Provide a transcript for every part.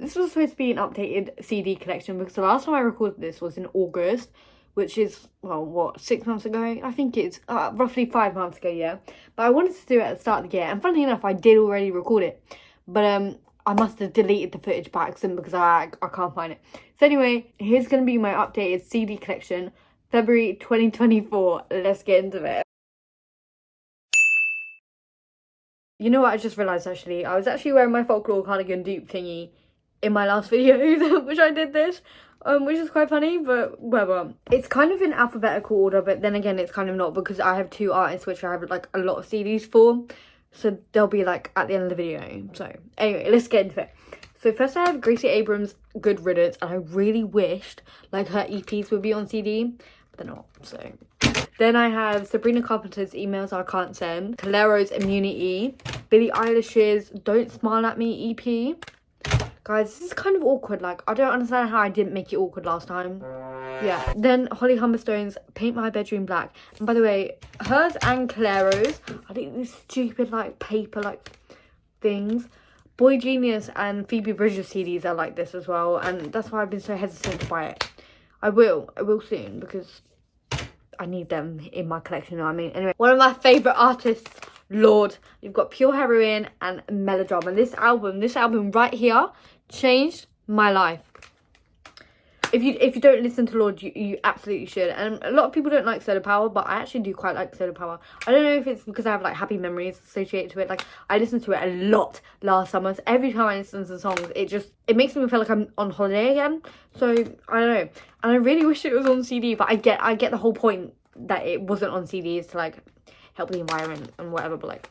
this was supposed to be an updated CD collection because the last time I recorded this was in August, which is, well, what, 6 months ago? I think it's roughly 5 months ago, yeah. But I wanted to do it at the start of the year, and funnily enough, I did already record it. But I must have deleted the footage by accident because I can't find it. So anyway, here's going to be my updated CD collection, February 2024. Let's get into it. You know what, I just realised actually, I was actually wearing my folklore cardigan dupe thingy in my last video, which I did this, which is quite funny, but whatever. It's kind of in alphabetical order, but then again, it's kind of not because I have two artists which I have like a lot of CDs for, so they'll be like at the end of the video. So anyway, let's get into it. So first I have Gracie Abrams' Good Riddance, and I really wished like her EPs would be on CD, but they're not, so... Then I have Sabrina Carpenter's Emails I Can't Send, Calero's Immunity, Billie Eilish's Don't Smile At Me EP. Guys, this is kind of awkward. Like, I don't understand how I didn't make it awkward last time. Yeah. Then Holly Humberstone's Paint My Bedroom Black. And by the way, hers and Calero's, I think these stupid, like, paper, like, things. Boy Genius and Phoebe Bridgers CDs are like this as well. And that's why I've been so hesitant to buy it. I will soon because... I need them in my collection, you know what I mean? Anyway, one of my favourite artists, Lorde. You've got Pure Heroine and Melodrama. This album right here changed my life. If you don't listen to Lorde, you absolutely should. And a lot of people don't like Solar Power, but I actually do quite like Solar Power. I don't know if it's because I have like happy memories associated to it. Like, I listened to it a lot last summer. So every time I listen to the songs, it makes me feel like I'm on holiday again. So I don't know. And I really wish it was on CD, but I get the whole point that it wasn't on CDs to like help the environment and whatever, but like,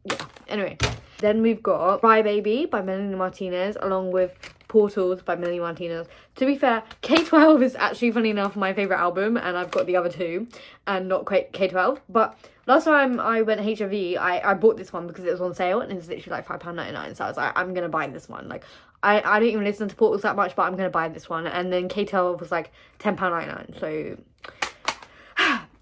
yeah. Anyway, then we've got Cry Baby by Melanie Martinez along with Portals by Melanie Martinez. To be fair, K12 is actually, funny enough, my favourite album, and I've got the other two and not K12. But last time I went HMV, I bought this one because it was on sale and it was literally like £5.99. So I was like, I'm going to buy this one. Like, I don't even listen to Portals that much, but I'm going to buy this one. And then K12 was like £10.99. So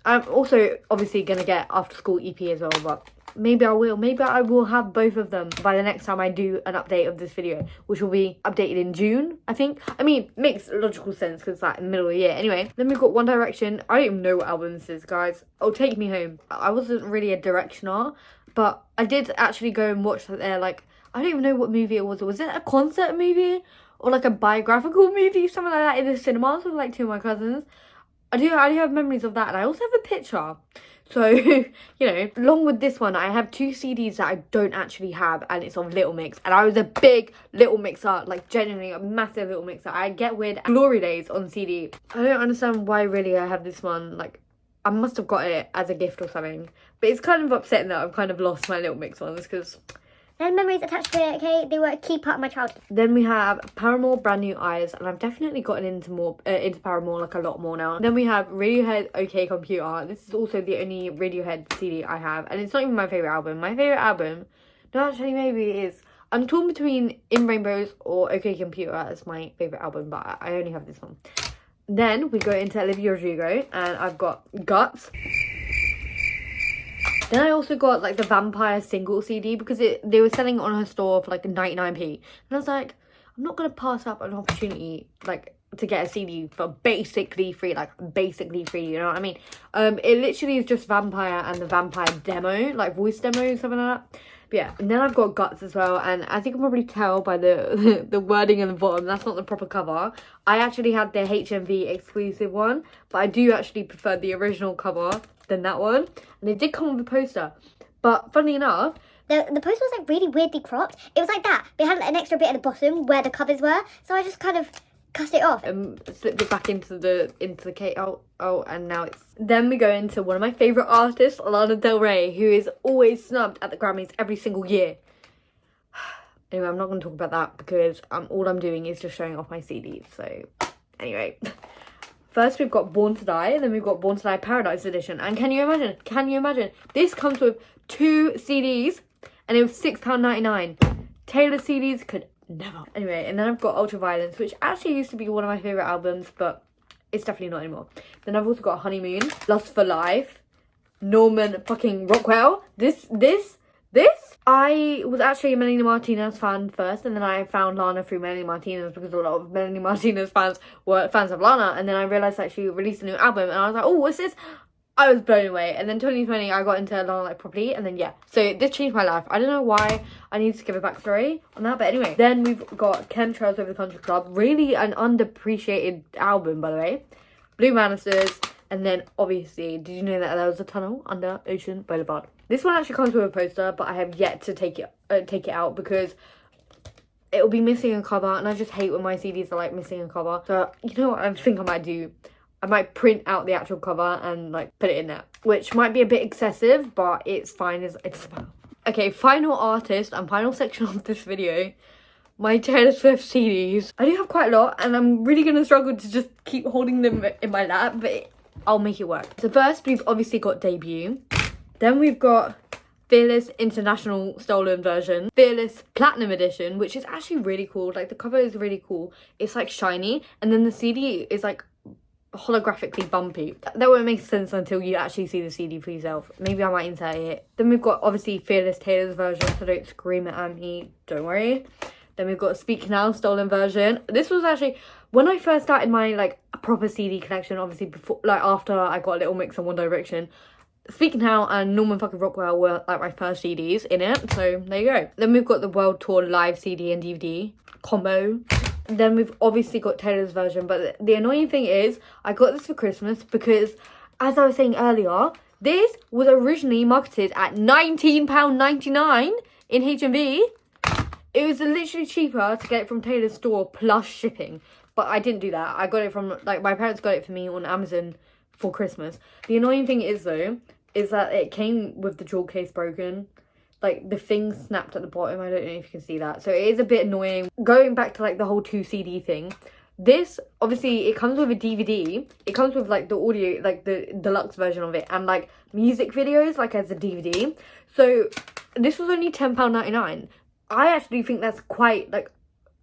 I'm also obviously going to get After School EP as well, but maybe I will. Maybe I will have both of them by the next time I do an update of this video, which will be updated in June, I think. I mean, makes logical sense because it's like in the middle of the year. Anyway, then we've got One Direction. I don't even know what album this is, guys. Oh, Take Me Home. I wasn't really a Directioner, but I did actually go and watch their, like, I don't even know what movie it was. Was it a concert movie or like a biographical movie, something like that, in the cinemas with like two of my cousins? I do have memories of that, and I also have a picture. So, you know, along with this one, I have two CDs that I don't actually have, and it's of Little Mix. And I was a big Little Mixer, like genuinely a massive Little Mixer. I get weird Glory Days on CD. I don't understand why really I have this one. Like, I must have got it as a gift or something. But it's kind of upsetting that I've kind of lost my Little Mix ones because... Then memories attached to it, okay? They were a key part of my childhood. Then we have Paramore, Brand New Eyes, and I've definitely gotten into Paramore like a lot more now. Then we have Radiohead, OK Computer. This is also the only Radiohead CD I have, and it's not even my favourite album. My favourite album, no, actually maybe it is. I'm torn between In Rainbows or OK Computer as my favourite album, but I only have this one. Then we go into Olivia Rodrigo, and I've got Guts. Then I also got like the Vampire single CD because they were selling it on her store for like 99p. And I was like, I'm not going to pass up an opportunity like to get a CD for basically free, you know what I mean? It literally is just Vampire and the Vampire demo, like voice demo, something like that. But yeah, and then I've got Guts as well, and as you can probably tell by the the wording on the bottom, that's not the proper cover. I actually had the HMV exclusive one, but I do actually prefer the original cover than that one. And they did come with a poster, but funnily enough, the poster was like really weirdly cropped. It was like that. They had an extra bit at the bottom where the covers were, so I just kind of cut it off. Slipped it back into the cake. Oh, and now it's... Then we go into one of my favourite artists, Lana Del Rey, who is always snubbed at the Grammys every single year. Anyway, I'm not going to talk about that because all I'm doing is just showing off my CDs. So, anyway. First, we've got Born to Die, and then we've got Born to Die Paradise Edition. And can you imagine? This comes with 2 CDs, and it was £6.99. Taylor CDs could never. Anyway, and then I've got Ultraviolence, which actually used to be one of my favourite albums, but it's definitely not anymore. Then I've also got Honeymoon, Lust for Life, Norman fucking Rockwell. This I was actually a Melanie Martinez fan first, and then I found Lana through Melanie Martinez because a lot of Melanie Martinez fans were fans of Lana, and then I realised that she released a new album, and I was like, oh, what's this? I was blown away. And then 2020 I got into Lana like properly, and then yeah, so this changed my life. I don't know why. I need to give a backstory on that, but anyway, then we've got Chemtrails Over the Country Club, really an underappreciated album, by the way. Blue Manisters, and then obviously, did you know that there was a tunnel under Ocean Boulevard? This one actually comes with a poster, but I have yet to take it out because it'll be missing a cover, and I just hate when my CDs are like missing a cover. So you know what I think I might do? I might print out the actual cover and like put it in there, which might be a bit excessive, but it's fine. It's fine. Okay, final artist and final section of this video. My Taylor Swift CDs. I do have quite a lot, and I'm really gonna struggle to just keep holding them in my lap, but I'll make it work. So first, we've obviously got Debut. Then we've got Fearless International Stolen Version, Fearless Platinum Edition, which is actually really cool. Like, the cover is really cool. It's like shiny, and then the CD is like holographically bumpy. That won't make sense until you actually see the CD for yourself. Maybe I might insert it. Then we've got obviously Fearless Taylor's version, so don't scream it at me, don't worry. Then we've got Speak Now Stolen Version. This was actually when I first started my like proper CD collection, obviously before, like after I got a little mix on One Direction. Speak Now and Norman fucking Rockwell were like my first CDs in it, so there you go. Then we've got the World Tour live CD and DVD combo. Then we've obviously got Taylor's version, but the annoying thing is I got this for Christmas because, as I was saying earlier, this was originally marketed at £19.99 in HMV. It was literally cheaper to get it from Taylor's store plus shipping, but I didn't do that. I got it from, like, my parents got it for me on Amazon for Christmas. The annoying thing is, though, is that it came with the jewel case broken. Like, the thing snapped at the bottom. I don't know if you can see that. So it is a bit annoying. Going back to, like, the whole 2 CD thing. This, obviously, it comes with a DVD. It comes with, like, the audio, like, the deluxe version of it. And, like, music videos, like, as a DVD. So, this was only £10.99. I actually think that's quite, like,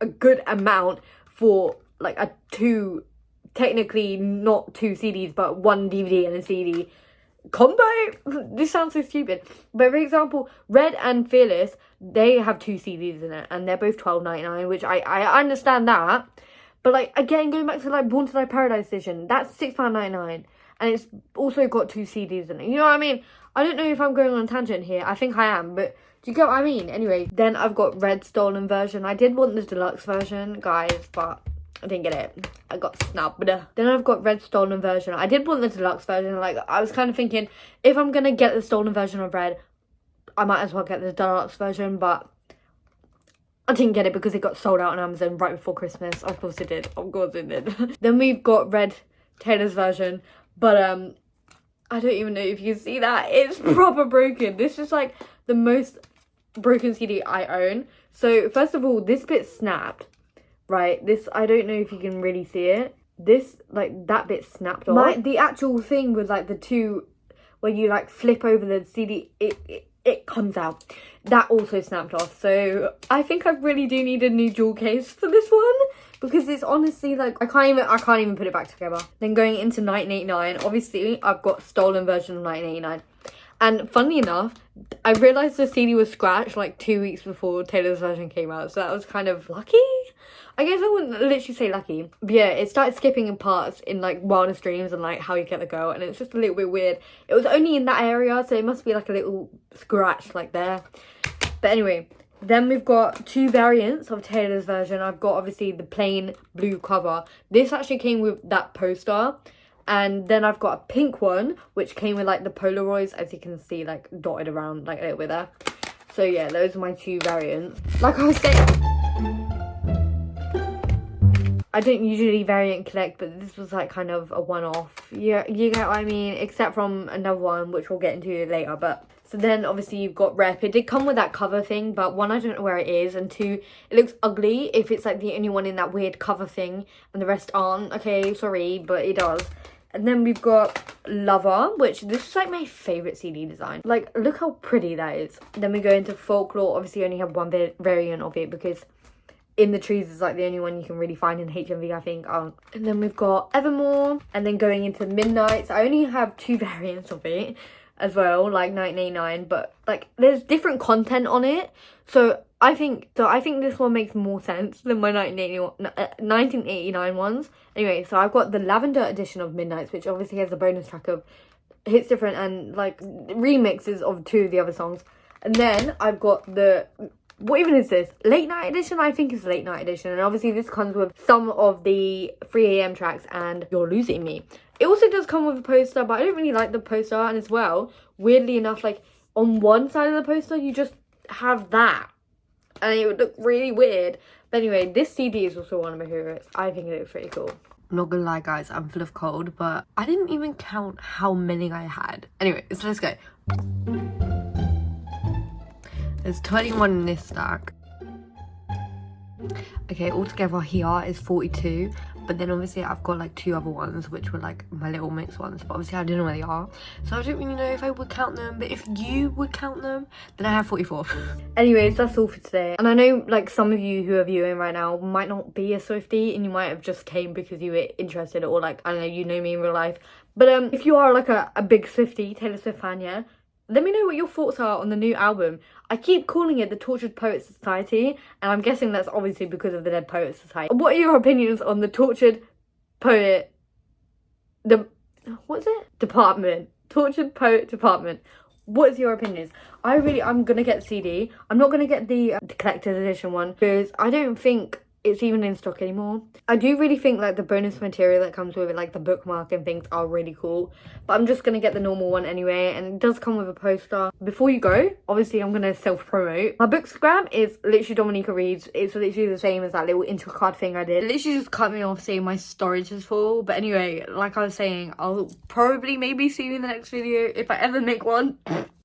a good amount for, like, a 2... Technically, not 2 CDs, but 1 DVD and a CD combo. This sounds so stupid, but for example, Red and Fearless, they have 2 CDs in it, and they're both £12.99, which I understand that, but like again, going back to like Born to Die Paradise edition, that's £6.99, and it's also got 2 CDs in it. You know what I mean? I don't know if I'm going on a tangent here. I think I am, but do you get what I mean? Anyway, then I've got Red Stolen Version. I did want the deluxe version, guys, but I didn't get it. I got snubbed. Then I've got Red Stolen Version. I did want the deluxe version. Like, I was kind of thinking, if I'm going to get the stolen version of Red, I might as well get the deluxe version. But I didn't get it because it got sold out on Amazon right before Christmas. Of course it did. Of course it did. Then we've got Red Taylor's version. But I don't even know if you can see that. It's proper broken. This is like the most broken CD I own. So, first of all, this bit snapped. Right, this, I don't know if you can really see it. This, like, that bit snapped off. The actual thing with, like, the 2, where you, like, flip over the CD, it comes out. That also snapped off. So, I think I really do need a new jewel case for this one. Because it's honestly, like, I can't even put it back together. Then going into 1989, obviously, I've got stolen version of 1989. And funnily enough, I realised the CD was scratched, like, 2 weeks before Taylor's version came out. So that was kind of lucky. I guess I wouldn't literally say lucky. But yeah, it started skipping in parts in, like, Wildest Dreams and, like, How You Get the Girl. And it's just a little bit weird. It was only in that area, so it must be, like, a little scratch, like, there. But anyway, then we've got 2 variants of Taylor's version. I've got, obviously, the plain blue cover. This actually came with that poster. And then I've got a pink one, which came with, like, the Polaroids, as you can see, like, dotted around, like, a little bit there. So, yeah, those are my 2 variants. Like I was saying, I don't usually variant collect, but this was, like, kind of a one-off. Yeah, you get what I mean? Except from another one, which we'll get into later, but... So then, obviously, you've got Rep. It did come with that cover thing, but 1, I don't know where it is, and 2, it looks ugly if it's, like, the only one in that weird cover thing, and the rest aren't. Okay, sorry, but it does. And then we've got Lover, which this is like my favourite CD design. Like, look how pretty that is. Then we go into Folklore. Obviously, you only have one variant of it because In the Trees is like the only one you can really find in HMV, I think. And then we've got Evermore. And then going into Midnights, I only have 2 variants of it. as well, like 1989, but like there's different content on it. So I think this one makes more sense than my 1989 ones. Anyway, so I've got the lavender edition of Midnights, which obviously has a bonus track of Hits Different and like remixes of 2 of the other songs. And then I've got the, what even is this? Late Night Edition? I think it's Late Night Edition. And obviously this comes with some of the 3 a.m. tracks and You're Losing Me. It also does come with a poster, but I don't really like the poster. And as well, weirdly enough, like on one side of the poster, you just have that. And it would look really weird. But anyway, this CD is also one of my favourites. I think it looks pretty cool. I'm not gonna lie, guys, I'm full of cold, but I didn't even count how many I had. Anyway, so let's go. There's 21 in this stack. Okay, altogether here is 42. But then obviously I've got like 2 other ones, which were like my little mixed ones. But obviously I don't know where they are. So I don't really know if I would count them. But if you would count them, then I have 44. Anyways, that's all for today. And I know like some of you who are viewing right now might not be a swiftie. And you might have just came because you were interested. Or like, I don't know, you know me in real life. But if you are like a big swiftie, Taylor Swift fan, yeah, let me know what your thoughts are on the new album. I keep calling it the Tortured Poets Society, and I'm guessing that's obviously because of the Dead Poets Society. What are your opinions on the Tortured Poet... what's it? Department. Tortured Poet Department. What is your opinions? I'm gonna get the CD. I'm not gonna get the collector's edition one, because I don't think it's even in stock anymore. I do really think like the bonus material that comes with it, like the bookmark and things, are really cool, but I'm just gonna get the normal one anyway, and it does come with a poster. Before you go, obviously I'm gonna self-promote. My bookstagram is literally dominikareads. It's literally the same as that little intro card thing I did. It literally just cut me off saying my storage is full. But anyway, like I was saying, I'll probably maybe see you in the next video if I ever make one.